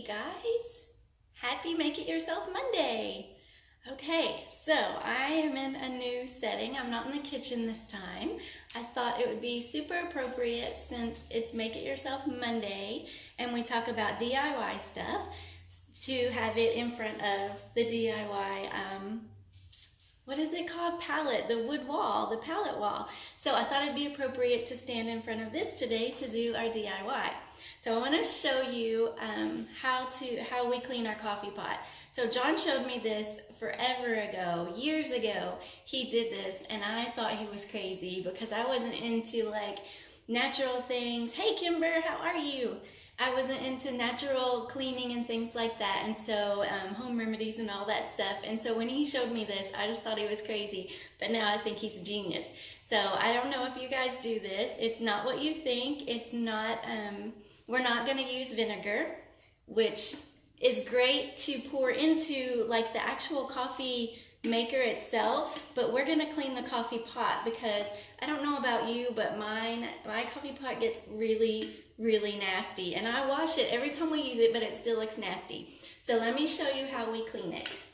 Hey guys, happy Make It Yourself Monday. Okay, so I am in a new setting. I'm not in the kitchen this time. I thought it would be super appropriate since it's Make It Yourself Monday and we talk about DIY stuff to have it in front of the DIY, what is it called? Palette, the wood wall, the palette wall. So I thought it'd be appropriate to stand in front of this today to do our DIY. So I want to show you how we clean our coffee pot. So John showed me this forever ago, years ago. He did this and I thought he was crazy because I wasn't into like natural things. Hey Kimber, how are you? I wasn't into natural cleaning and things like that, and so home remedies and all that stuff. And so when he showed me this, I just thought he was crazy, but now I think he's a genius. So I don't know if you guys do this. It's not what you think. It's not, we're not gonna use vinegar, which is great to pour into like the actual coffee maker itself, but we're gonna clean the coffee pot because I don't know about you, but my coffee pot gets really nasty, and I wash it every time we use it, but it still looks nasty. So let me show you how we clean it,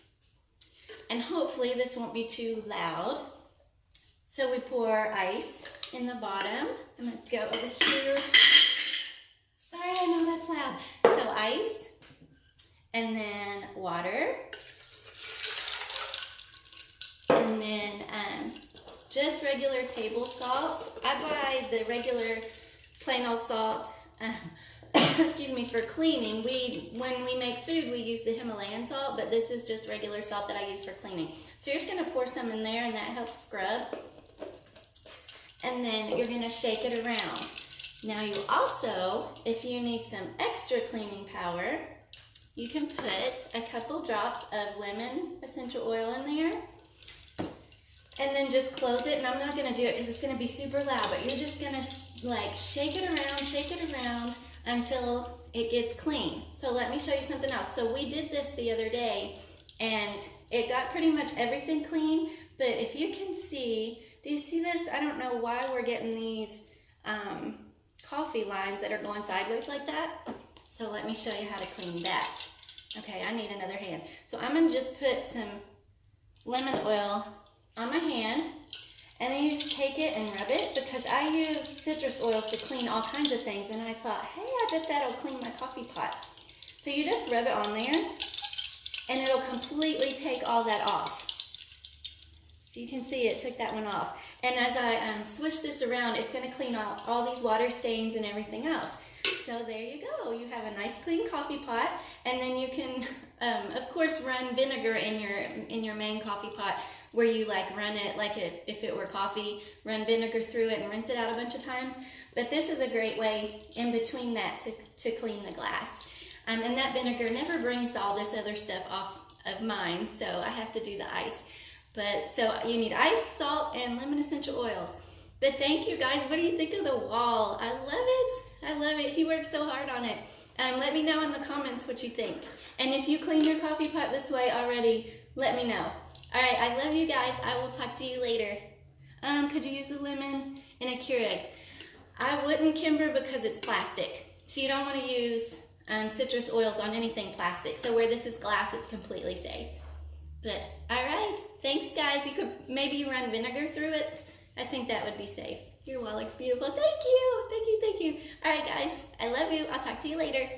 and hopefully this won't be too loud. So we pour ice in the bottom. I'm gonna go over here. Sorry, I know that's loud. So ice, and then water, and then just regular table salt. I buy the regular plain old salt, excuse me, for cleaning. When we make food, we use the Himalayan salt, but this is just regular salt that I use for cleaning. So you're just gonna pour some in there and that helps scrub. And then you're gonna shake it around. Now you also, if you need some extra cleaning power, you can put a couple drops of lemon essential oil in there. And then just close it, and I'm not gonna do it because it's gonna be super loud, but you're just gonna like shake it around until it gets clean. So let me show you something else. So we did this the other day and it got pretty much everything clean, but if you can see, do you see this? I don't know why we're getting these coffee lines that are going sideways like that. So let me show you how to clean that. Okay, I need another hand. So I'm gonna just put some lemon oil on my hand, and then you just take it and rub it, because I use citrus oils to clean all kinds of things, and I thought, hey, I bet that'll clean my coffee pot. So you just rub it on there, and it'll completely take all that off. If you can see, it took that one off. And as I swish this around, it's gonna clean all these water stains and everything else. So there you go. You have a nice clean coffee pot, and then you can, of course, run vinegar in your main coffee pot, where you like run it like if it were coffee, run vinegar through it and rinse it out a bunch of times. But this is a great way in between that to clean the glass. And that vinegar never brings all this other stuff off of mine, so I have to do the ice. But so you need ice, salt, and lemon essential oils. But thank you guys. What do you think of the wall? I love it. I love it. He worked so hard on it. Let me know in the comments what you think. And if you clean your coffee pot this way already, let me know. All right, I love you guys. I will talk to you later. Could you use the lemon in a Keurig? I wouldn't, Kimber, because it's plastic. So you don't want to use citrus oils on anything plastic. So where this is glass, it's completely safe. But all right, thanks guys. You could maybe run vinegar through it. I think that would be safe. Your wall looks beautiful. Thank you. All right, guys, I love you. I'll talk to you later.